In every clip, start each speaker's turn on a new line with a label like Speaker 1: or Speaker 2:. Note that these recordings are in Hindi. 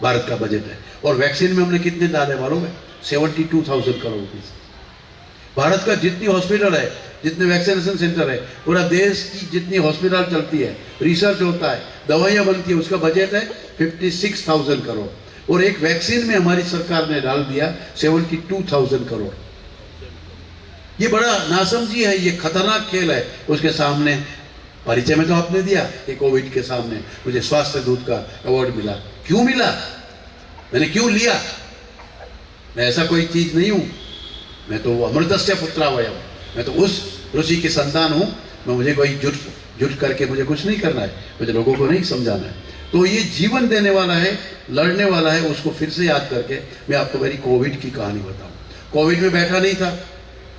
Speaker 1: भारत का बजट है। और वैक्सीन में हमने कितने डाले मालूम है? 72,000 करोड़ रुपीज। भारत का जितनी हॉस्पिटल है, जितने वैक्सीनेशन सेंटर है, पूरा देश की जितनी हॉस्पिटल चलती है, रिसर्च होता है, दवाइयाँ बनती है, उसका बजट है 56,000 करोड़। और एक वैक्सीन में हमारी सरकार ने डाल दिया 72,000 करोड़। ये बड़ा नासमझी है, ये खतरनाक खेल है। उसके सामने परिचय में तो आपने दिया कि कोविड के सामने मुझे स्वास्थ्य दूत का अवार्ड मिला। क्यों मिला? मैंने क्यों लिया? मैं ऐसा कोई चीज नहीं हूं। मैं तो अमृतस्य पुत्रावयम्, मैं तो उस ऋषि की संतान हूं। मैं मुझे कोई जुट करके मुझे कुछ नहीं करना है, मुझे लोगों को नहीं समझाना है। तो ये जीवन देने वाला है, लड़ने वाला है, उसको फिर से याद करके मैं आपको मेरी कोविड की कहानी बताऊं। कोविड में बैठा नहीं था,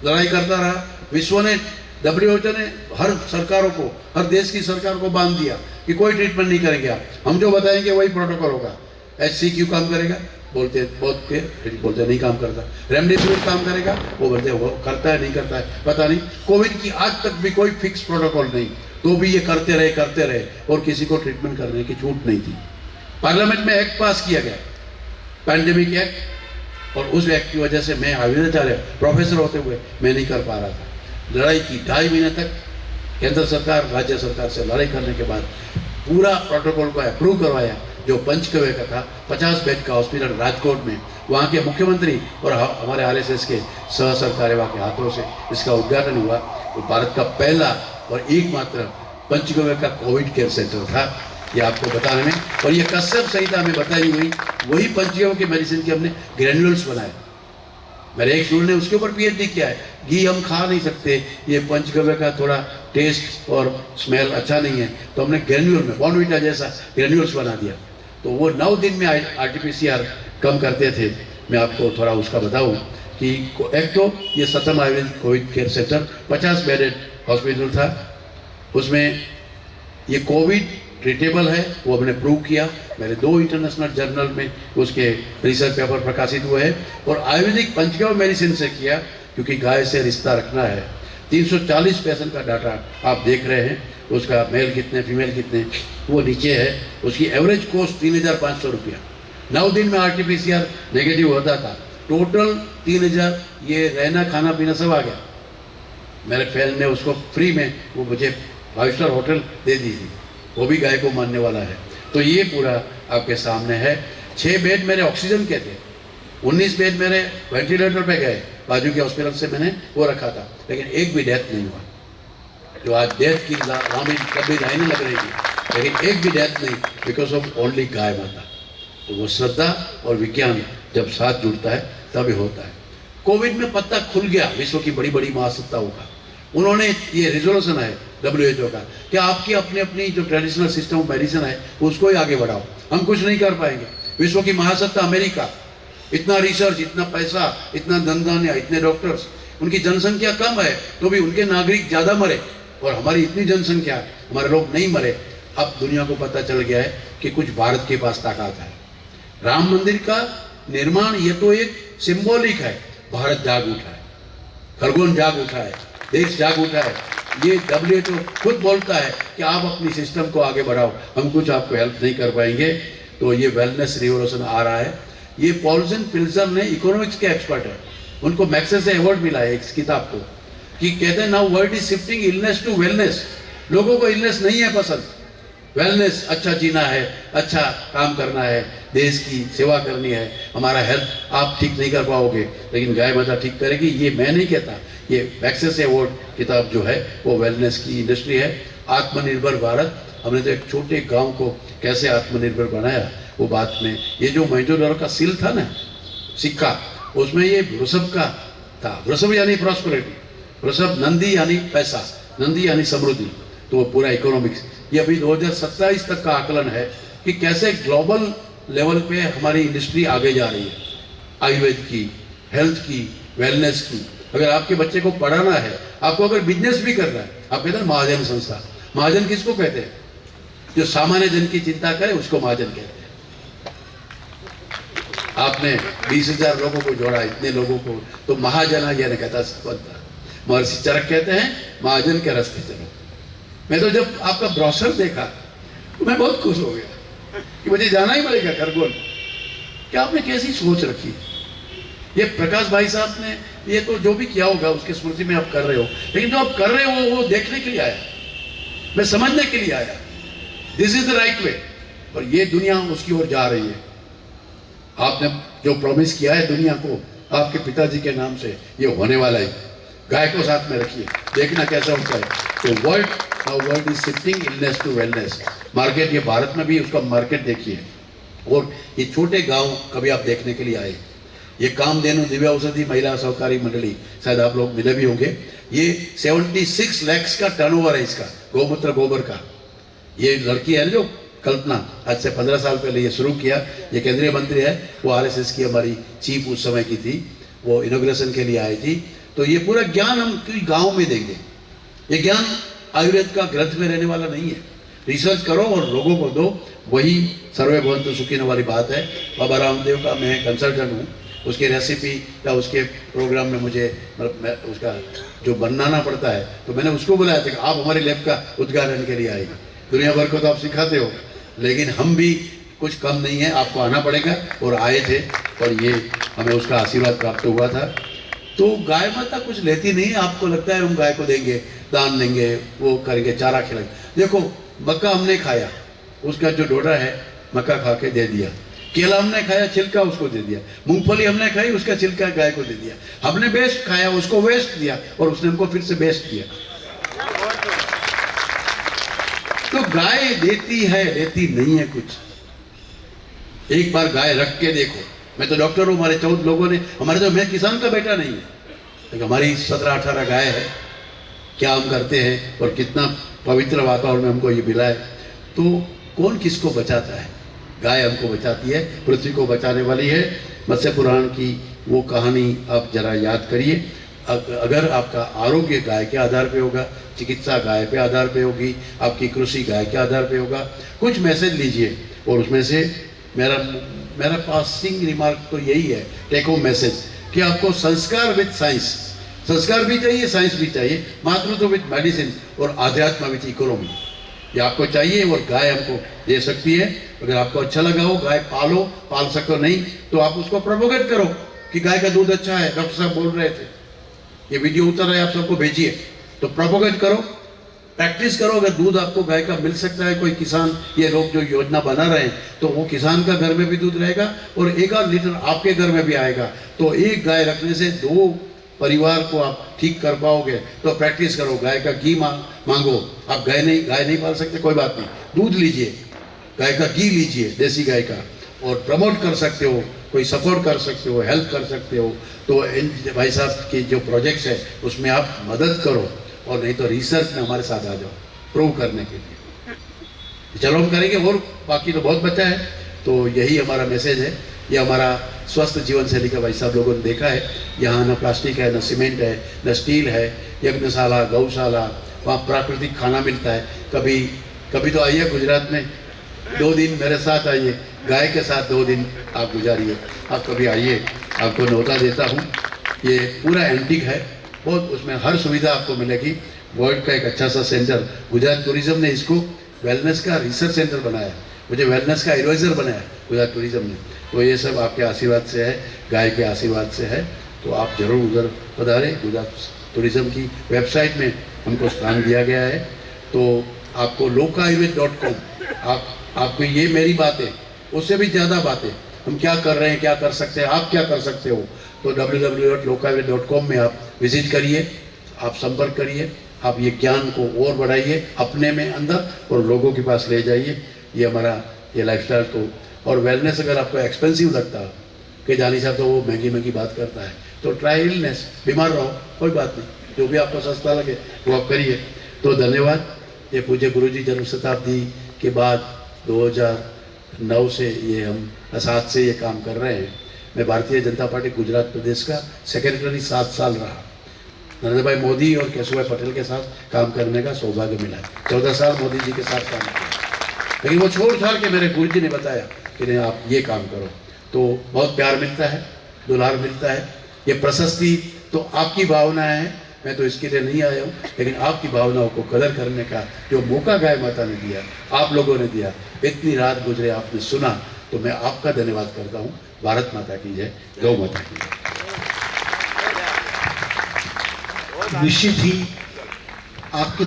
Speaker 1: लड़ाई करता रहा। विश्व ने, WHO ने हर सरकारों को, हर देश की सरकार को बांध दिया कि कोई ट्रीटमेंट नहीं करेंगे आप, हम जो बताएंगे वही प्रोटोकॉल होगा। HCQ काम करेगा, बोलते नहीं काम करता। रेमडेसिविर काम करेगा, वो बोलते वो करता है नहीं करता है पता नहीं। कोविड की आज तक भी कोई फिक्स प्रोटोकॉल नहीं, तो भी ये करते रहे और किसी को ट्रीटमेंट करने की छूट नहीं थी। पार्लियामेंट में एक्ट पास किया गया, पैंडेमिक एक्ट, और उस एक्ट की वजह से मैं आचार्य प्रोफेसर होते हुए मैं नहीं कर पा रहा था। लड़ाई की 2.5 महीने तक केंद्र सरकार, राज्य सरकार से लड़ाई करने के बाद पूरा प्रोटोकॉल को अप्रूव करवाया, जो पंचगव्य का था। 50 बेड का हॉस्पिटल राजकोट में, वहाँ के मुख्यमंत्री और हमारे RSS के सह सरकारेवा के हाथों से इसका उद्घाटन हुआ। तो भारत का पहला और एकमात्र पंचगव्य का कोविड केयर सेंटर था, ये आपको बताने में। और ये कश्यप संहिता में बताई हुई वही पंचगव्य की मेडिसिन के हमने ग्रेन्यूल्स बनाए। मेरे एक स्टूडेंट ने उसके ऊपर PhD किया है। घी हम खा नहीं सकते, ये पंचगव्य का थोड़ा टेस्ट और स्मेल अच्छा नहीं है, तो हमने ग्रेन्यूल में बॉर्नविटा जैसा ग्रेन्यूल्स बना दिया। तो वो 9 दिन में RT-PCR कम करते थे। मैं आपको थोड़ा उसका बताऊं कि एक तो ये सतम आयुर्वेदिक covid care center 50 bedded hospital था, उसमें ये कोविड ट्रीटेबल है, वो हमने प्रूव किया। मेरे 2 इंटरनेशनल जर्नल में उसके रिसर्च पेपर प्रकाशित हुए हैं। और आयुर्वेदिक पंचगव्य मेडिसिन से किया, क्योंकि गाय से रिश्ता रखना है। 340 पेशेंट का डाटा आप देख रहे हैं, उसका मेल कितने, फीमेल कितने, वो नीचे है। उसकी एवरेज कॉस्ट 3,500 रुपया। 9 दिन में RT-PCR नेगेटिव होता था, टोटल 3,000। ये रहना खाना पीना सब आ गया। मेरे फ्रेंड ने उसको फ्री में, वो मुझे 5 स्टार होटल दे दी थी, वो भी गाय को मानने वाला है। तो ये पूरा आपके सामने है। 6 बेड मेरे ऑक्सीजन के थे, 19 बेड मेरे वेंटिलेटर पे गए, बाजू के हॉस्पिटल से मैंने वो रखा था, लेकिन एक भी डेथ नहीं हुआ। जो आज डेथ की लामी कभी लाइनें लग रही थी, लेकिन एक भी डेथ नहीं, बिकॉज ऑफ ओनली गाय माता। तो वो श्रद्धा और विज्ञान जब साथ जुड़ता है तभी होता है। कोविड में पत्ता खुल गया विश्व की बड़ी बड़ी महासत्ताओं का। उन्होंने ये रिजोल्यूशन है WHO का कि आपकी अपनी अपनी जो ट्रेडिशनल सिस्टम ऑफ मेडिसिन है उसको ही आगे बढ़ाओ, हम कुछ नहीं कर पाएंगे। विश्व की महासत्ता अमेरिका, इतना रिसर्च, इतना पैसा, इतना धनधान्य, इतने डॉक्टर्स, उनकी जनसंख्या कम है तो भी उनके नागरिक ज़्यादा मरे, और हमारी इतनी जनसंख्या, हमारे लोग नहीं मरे। अब दुनिया को पता चल गया है कि कुछ भारत के पास ताकत है। राम मंदिर का निर्माण ये तो एक सिंबॉलिक है, भारत जाग उठा है, खरगोन जाग उठा है, देश जाग उठा है। ये WHO खुद बोलता है कि आप अपनी सिस्टम को आगे बढ़ाओ, हम कुछ आपको हेल्प नहीं कर पाएंगे। तो ये वेलनेस रिवोल्यूशन आ रहा है। ये पॉल्सन पिल्जर ने इकोनॉमिक्स के एक्सपर्ट है, उनको मैक्सेसे से अवार्ड मिला है इस किताब को, कि कहते हैं now world is shifting illness to wellness. लोगों को इलनेस नहीं है पसंद, वेलनेस, अच्छा जीना है, अच्छा काम करना है, देश की सेवा करनी है। हमारा हेल्थ आप ठीक नहीं कर पाओगे, लेकिन गाय माता ठीक करेगी। ये मैं नहीं कहता, ये मैक्सेसे अवार्ड किताब जो है वो वेलनेस की इंडस्ट्री है। आत्मनिर्भर भारत, हमने तो एक छोटे गांव को कैसे आत्मनिर्भर बनाया, वो बात में ये जो मोहनजोदड़ो का सील था ना, सिक्का, उसमें ये वृषभ का था। वृषभ यानी प्रॉस्पेरिटी, वृषभ नंदी यानी पैसा, नंदी यानी समृद्धि। तो वो पूरा इकोनॉमिक्स, ये अभी 2027 तक का आकलन है कि कैसे ग्लोबल लेवल पे हमारी इंडस्ट्री आगे जा रही है, आयुर्वेद की, हेल्थ की, वेलनेस की। अगर आपके बच्चे को पढ़ाना है, आपको अगर बिजनेस भी करना है, आप कहते हैं महाजन संस्था। महाजन किसको कहते हैं? जो सामान्य जन की चिंता करे उसको महाजन कहते हैं। आपने 20,000 लोगों को जोड़ा, इतने लोगों को, तो महाजन यह कहता बनता। महर्षि चरक कहते हैं महाजन के रास्ते चलो। मैं तो जब आपका ब्रोशर देखा तो मैं बहुत खुश हो गया कि मुझे जाना ही पड़ेगा खरगोन। कि आपने कैसी सोच रखी है। ये प्रकाश भाई साहब ने ये तो जो भी किया होगा उसकी स्मृति में आप कर रहे हो, लेकिन जो आप कर रहे हो वो देखने के लिए आया, मैं समझने के लिए आया। This is the right way, और ये दुनिया उसकी ओर जा रही है। आपने जो प्रॉमिस किया है दुनिया को आपके पिताजी के नाम से, ये होने वाला है। गाय को साथ में रखिए, देखना कैसा होता है। तो world is shifting illness to wellness. Market, ये भारत में भी उसका मार्केट देखिए। और ये छोटे गांव कभी आप देखने के लिए आए, ये कामधेनु दिव्य औषधि महिला सहकारी मंडली, शायद आप लोग मिले भी होंगे। ये 76 लाख का टर्नओवर है इसका, गौमूत्र गोबर का। ये लड़की है जो कल्पना, आज से 15 साल पहले ये शुरू किया। ये केंद्रीय मंत्री है, वो आरएसएस की हमारी चीफ उस समय की थी, वो इनॉग्रेशन के लिए आई थी। तो ये पूरा ज्ञान हम गांव में देंगे। ये ज्ञान आयुर्वेद का ग्रंथ में रहने वाला नहीं है। रिसर्च करो और लोगों को दो, वही सर्वे भवन्तु सुखिनो वाली बात है। बाबा रामदेव का मैं कंसल्टेंट हूँ, उसकी रेसिपी या उसके प्रोग्राम में मुझे उसका जो बनाना पड़ता है, तो मैंने उसको बुलाया था कि आप हमारी लैब का उद्घाटन के लिए आएगा। दुनिया भर को तो आप सिखाते हो, लेकिन हम भी कुछ कम नहीं है, आपको आना पड़ेगा। और आए थे, और ये हमें उसका आशीर्वाद प्राप्त हुआ था। तो गाय माता कुछ लेती नहीं है, आपको लगता है हम गाय को देंगे, दान देंगे, वो करेंगे, चारा खिलाएंगे। देखो मक्का हमने खाया, उसका जो डोडा है मक्का खा के दे दिया। केला हमने खाया, छिलका उसको दे दिया। मूंगफली हमने खाई, उसका छिलका गाय को दे दिया। हमने बेस्ट खाया, उसको वेस्ट दिया, और उसने हमको फिर से बेस्ट दिया। तो गाय देती है, लेती नहीं है कुछ। एक बार गाय रख के देखो। मैं तो डॉक्टर हूँ, हमारे 14 लोगों ने, हमारे तो, मैं किसान का बेटा नहीं है, लेकिन हमारी 17-18 गाय है। क्या हम करते हैं और कितना पवित्र वातावरण में हमको ये मिला है। तो कौन किसको बचाता है? गाय हमको बचाती है, पृथ्वी को बचाने वाली है। मत्स्य पुराण की वो कहानी आप जरा याद करिए। अगर आपका आरोग्य गाय के आधार पे होगा, चिकित्सा गाय पे आधार पे होगी, आपकी कृषि गाय के आधार पे होगा। कुछ मैसेज लीजिए, और उसमें से मेरा पासिंग रिमार्क तो यही है, टेक होम मैसेज, कि आपको संस्कार विद साइंस, संस्कार भी चाहिए, साइंस भी चाहिए, मातृत्व विद मेडिसिन, और आध्यात्म विद इकोनॉमी, ये आपको चाहिए। और गाय हमको दे सकती है। अगर आपको अच्छा लगा हो, गाय पालो, पाल सको नहीं तो आप उसको प्रोपोगेट करो कि गाय का दूध अच्छा है। डॉक्टर साहब बोल रहे थे, ये वीडियो उतर रहा है, आप सबको भेजिए, तो प्रोपोगेट करो, प्रैक्टिस करो। अगर दूध आपको गाय का मिल सकता है, कोई किसान, ये लोग जो योजना बना रहे हैं, तो वो किसान का घर में भी दूध रहेगा, और 1 लीटर आपके घर में भी आएगा। तो एक गाय रखने से 2 परिवार को आप ठीक कर पाओगे। तो प्रैक्टिस करो, गाय का घी मांगो। आप गाय नहीं पाल सकते, कोई बात नहीं, दूध लीजिए, गाय का घी लीजिए, देसी गाय का, और प्रमोट कर सकते हो, कोई सपोर्ट कर सकते हो, हेल्प कर सकते हो। तो इन भाई साहब के जो प्रोजेक्ट्स है उसमें आप मदद करो, और नहीं तो रिसर्च में हमारे साथ आ जाओ प्रूव करने के लिए। चलो हम करेंगे, और बाकी तो बहुत बचा है। तो यही हमारा मैसेज है। ये हमारा स्वस्थ जीवन शैली का भाई साहब लोगों ने देखा है, यहाँ न प्लास्टिक है, न सीमेंट है, न स्टील है। यज्ञशाला, गौशाला, वहाँ प्राकृतिक खाना मिलता है। कभी तो आइए गुजरात में, 2 दिन मेरे साथ आइए, गाय के साथ 2 दिन आप गुजारिए। आप कभी आइए, आपको न्योता देता हूँ। ये पूरा एंटीक है बहुत, उसमें हर सुविधा आपको मिलेगी। वर्ल्ड का एक अच्छा सा सेंटर, गुजरात टूरिज्म ने इसको वेलनेस का रिसर्च सेंटर बनाया, मुझे वेलनेस का एडवाइज़र बनाया गुजरात टूरिज्म ने। तो ये सब आपके आशीर्वाद से है, गाय के आशीर्वाद से है। तो आप जरूर उधर पधारें। गुजरात टूरिज्म की वेबसाइट में हमको स्थान दिया गया है। तो आपको lokaayurved.com, आपको ये मेरी बातें, उससे भी ज़्यादा बातें, हम क्या कर रहे हैं, क्या कर सकते हैं, आप क्या कर सकते हो, तो www.lokaayurved.com में आप विजिट करिए, आप संपर्क करिए, आप ये ज्ञान को और बढ़ाइए अपने में अंदर, और लोगों के पास ले जाइए। ये हमारा ये लाइफस्टाइल। तो और वेलनेस अगर आपको एक्सपेंसिव लगता है कि जानी साहब तो वो महंगी बात करता है, तो ट्राई इलनेस, बीमार रहो, कोई बात नहीं, जो भी आपको सस्ता लगे वो आप करिए। तो धन्यवाद। ये पूज्य गुरुजी जन्म शताब्दी के बाद 2009 से ये हम 7 से ये काम कर रहे हैं। मैं भारतीय जनता पार्टी गुजरात प्रदेश का सेक्रेटरी 7 साल रहा। नरेंद्र भाई मोदी और केशुभाई पटेल के साथ काम करने का सौभाग्य मिला है। 14 साल मोदी जी के साथ काम किया, लेकिन वो छोड़ छाड़ के मेरे गुरु जी ने बताया कि नहीं आप ये काम करो। तो बहुत प्यार मिलता है, दुलार मिलता है। ये प्रशस्ति तो आपकी भावना है, मैं तो इसके लिए नहीं आया हूँ, लेकिन आपकी भावनाओं को कदर करने का जो मौका गाय माता ने दिया, आप लोगों ने दिया। इतनी रात गुजरे, आपने सुना, तो मैं आपका धन्यवाद करता हूँ। भारत माता की जय, गौ माता की जय।
Speaker 2: निश्चित ही आपके